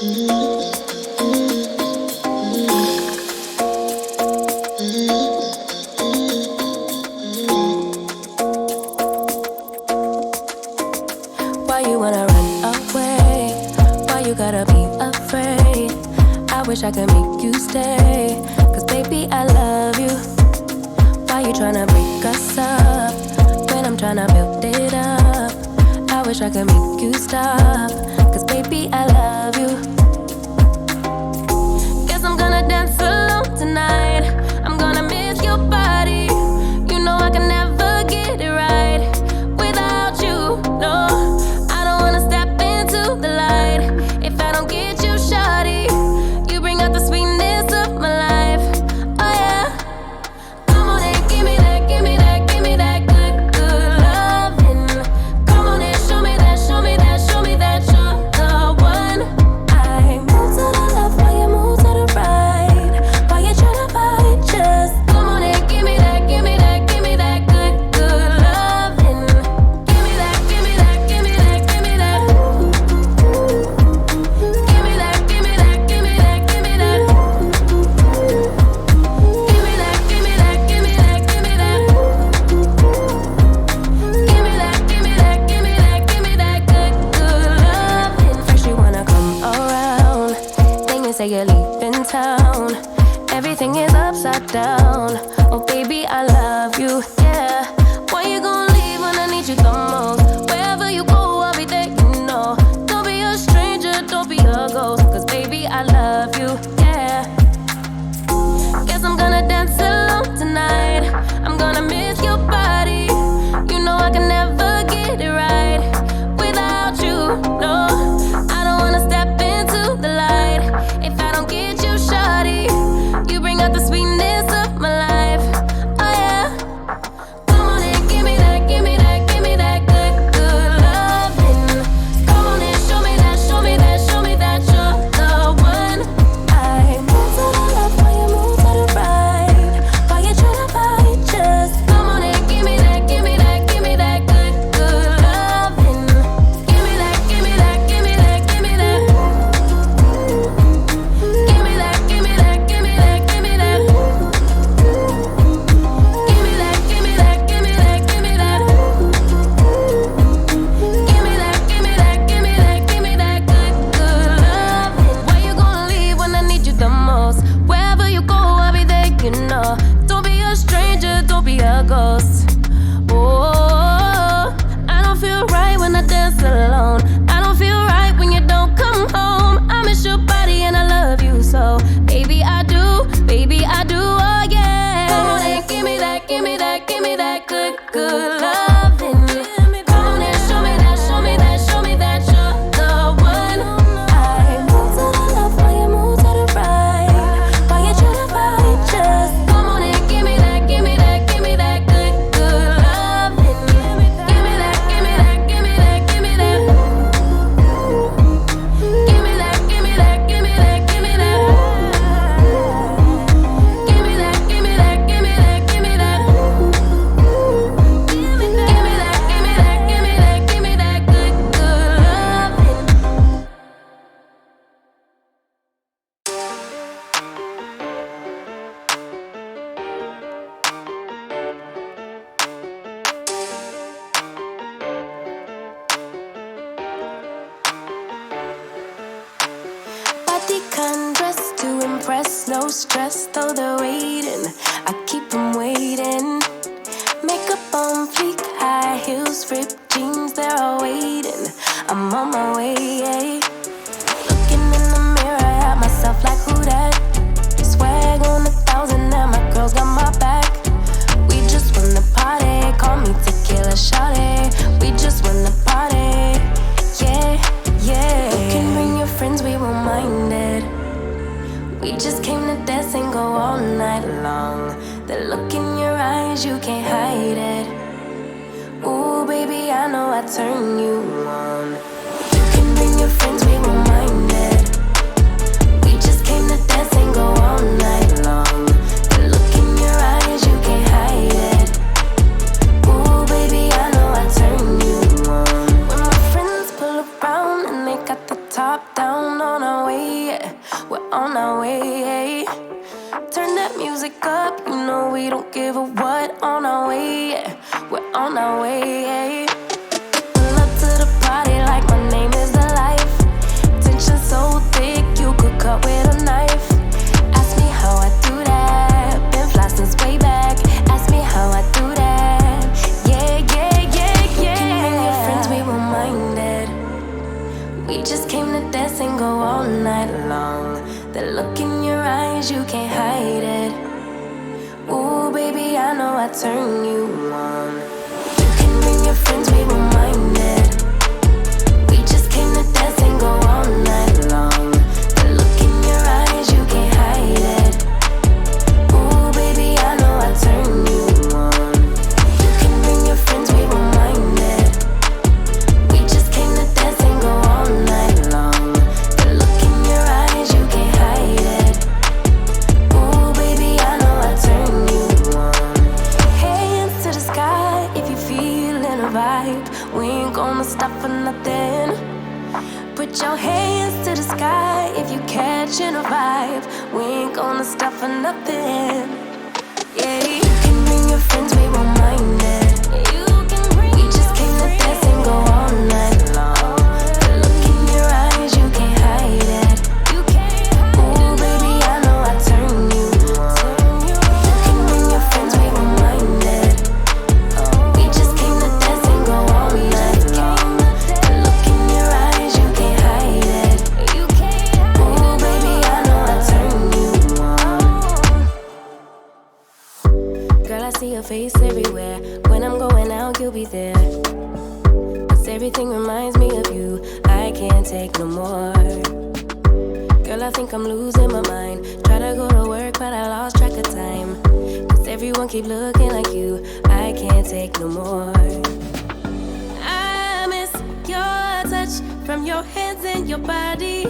Why you wanna run away? Why you gotta be afraid? I wish I could make you stay, 'cause baby I love you. Why you tryna break us up when I'm tryna build it up? I wish I could make you stop, 'cause baby I love you. Guess I'm gonna dance alone tonight. I'm gonna miss your body. You know I can never get it right without you, no. I don't wanna step into the light if I don't get you, shawty. You bring out the sweetness of my life, oh yeah. Come on and give me that, give me that, give me that good, good loving. Come on and show me that, show me that, show me that you're the one. I move to the left while you move to the right. Why you tryna fight? Just come on and give me that, give me that, give me that good, good loving. Give me that, give me that, give me that, give me that. Give me that, give me that, give me that, give me that. Give me that, give me that, give me that, give me that. Give me that, give me that, give me that, give me that good, good loving. First you wanna come around, then you say you're leaving town. Everything is upside down. Oh baby, I love you, yeah. Why you gon' leave when I need you the most? Wherever you go, I'll be there, you know. Don't be a stranger, don't be a ghost, 'cause baby, I love you, yeah. Guess I'm gonna dance alone tonight. I'm gonna miss your body. You know I can never get it right without you, no. I don't wanna step into the light if I don't get you, shawty. You bring out the sweetness of my life, oh yeah. Come on and give me that, give me that, give me that good, good loving. Come on and show me that, show me that, show me that you're the one. I move to the left while you move to the right. Why you tryna fight? Just come on and give me that, give me that, give me that good, good loving. Give me that, give me that, give me that, give me that. Give me that, give me that, give me that, give me that. Give me that, give me that, give me that, give me that. Give me that, give me that, give me that, give me that good, good loving. Why you gonna leave when I need you the most? Wherever you go, I'll be there, you know. Don't be a stranger, don't be a ghost. Oh, I don't feel right when I dance alone. I don't feel right when you don't come home. I miss your body and I love you so. Baby, I do, oh yeah. Come on and give me that, give me that, give me that good, good loving. Come on and show me that, show me that, show me that you're the one. I move to the left while you move to the right. Why you tryna fight? Just come on and give me that, give me that, give me that good, good loving. Give me that, give me that, give me that, give me that. Give me that, give me that, give me that, give me that. Give me that, give me that, give me that, give me that. Give me that, give me that, give me that, give me that good, good loving. Body dress to impress, no stress, though they're waiting. I keep them waiting. Makeup on fleek, high heels, ripped jeans, they're all waiting. I'm on my way, looking in the mirror at myself like who that? Swag on 1,000 and my girls got my back. We just won the party, call me tequila shawty. We just won the party, yeah, yeah. You can bring your friends, we won't mind it. We just came to dance and go all night long. The look in your eyes, you can't hide it. Ooh, baby, I know I turn you on. You can bring your friends, we won't mind it. We just came to dance and go all night long. The look in your eyes, you can't hide it. Ooh, baby, I know I turn you on. When my friends pull around and they got the top down, on our way, yeah. We're on our way. Turn that music up, you know we don't give a what. On our way, yeah. We're on our way. Pull up to the party like my name is the life. Tension so thick, you could cut with a knife. Ask me how I do that. Been fly since way back. Ask me how I do that. Yeah. You can bring your friends, we won't mind it. We just came to dance and go all night long. The look in your eyes, you can't hide it. Ooh, baby, I know I turn you on. You can bring your friends, we won't mind it. We just came to dance and go all night long. The look in your eyes, you can't hide it. Ooh, baby, I know I turn you on. You can bring your friends, we won't mind it. We just came to dance and go all night long. The look in your eyes, you can't hide it. Ooh, baby, I know I turn you on. Hands to the sky if you feelin' a vibe. We ain't gonna stop for nothing. Put your hands to the sky if you catchin' a vibe. We ain't gonna stop for nothing. Yeah, you can bring your friends, we won't mind it. We just came to dance and go all night long. The look in your eyes, you can't hide it. Ooh, baby, I know I turn you on. You can bring your friends, we won't mind it. We just came to dance and go all night long. The look in your eyes, you can't hide it. Ooh, baby, I know I turn you on. Girl, I see your face everywhere. When I'm going out, you'll be there. 'Cause everything reminds me of you. I can't take no more. Girl, I think I'm losing my mind. Try to go to work, but I lost track of time. 'Cause everyone keep looking like you. I can't take no more. I miss your touch from your hands and your body.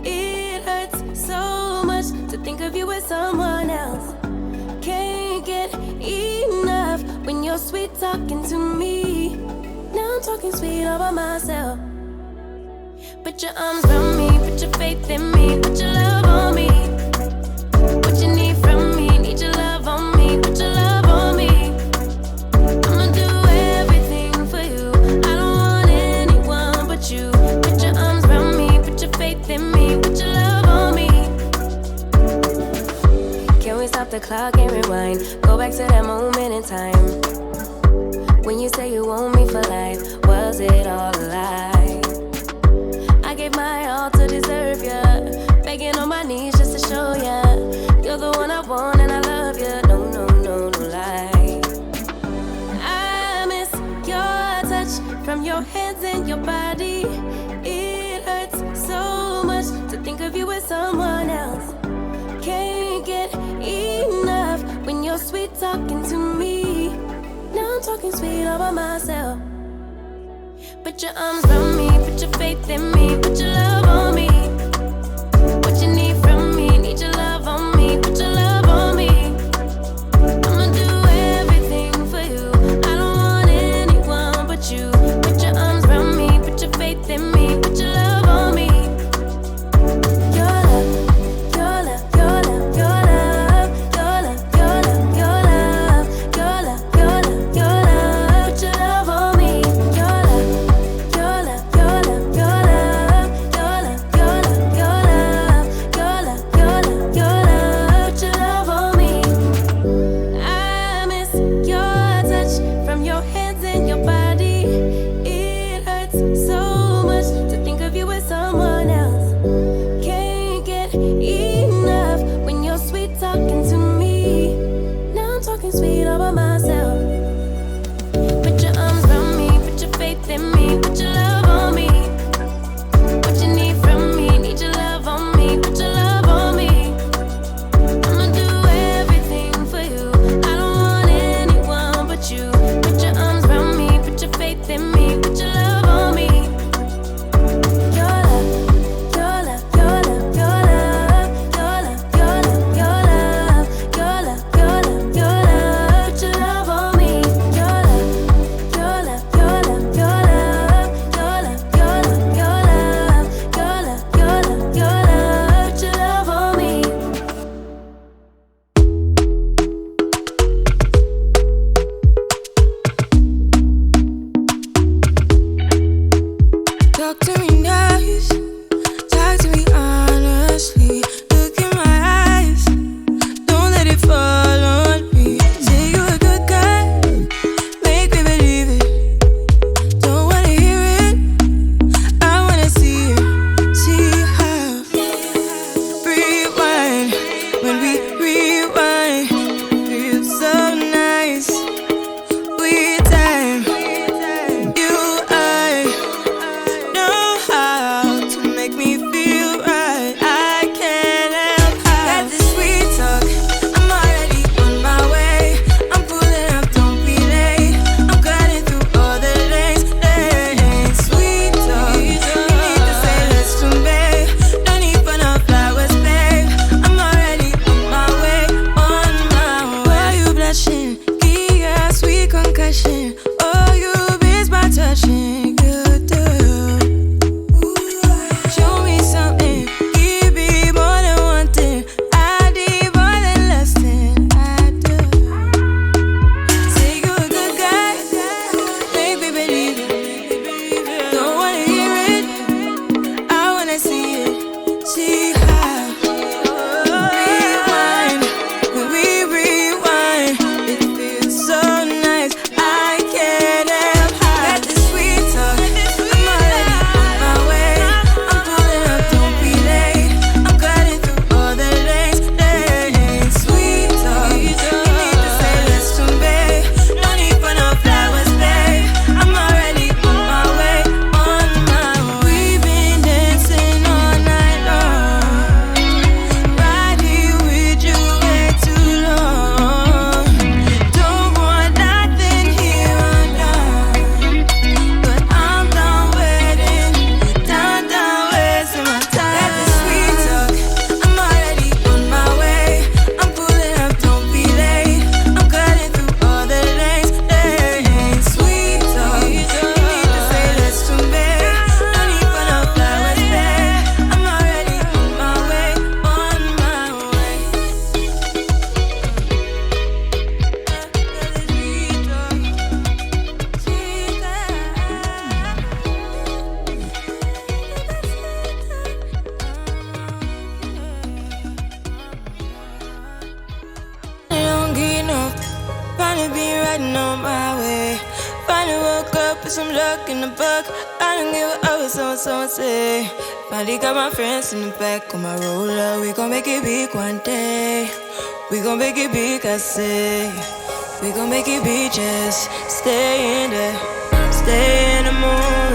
It hurts so much to think of you as someone else. Can't get enough when you're sweet talking to me. Now I'm talking sweet all by myself. Put your arms around me, put your faith in me, put your love on me. What you need from me, need your love on me, put your love on me. I'ma do everything for you. I don't want anyone but you. Put your arms around me, put your faith in me, put your love on me. Can we stop the clock and rewind? Go back to that moment in time. When you say you want me for life, was it all a lie? I gave my all to deserve ya. Begging on my knees just to show ya. You're the one I want and I love ya. No lie. I miss your touch from your hands and your body. It hurts so much to think of you as someone else. Can't get enough when you're sweet talking to me. Now I'm talking sweet all by myself. Put your arms around me, put your faith in me, put your love on me. What you need from me, need your love on me, put your love on me. I'ma do everything for you. I don't want anyone but you. Put your arms around me, put your faith in me, put your love on me. Your love, your love, your love, your love, your love, your love, your love, your love, your love, your love. Put your love on me. Your love, your love, your love, your love, your love, your Finally be riding on my way. Finally woke up with some luck in the book. I don't give a what someone say. Finally got my friends in the back of my roller. We gon' make it big one day. We gon' make it big, I say. We gon' make it big, just stay in there. Stay in the moon.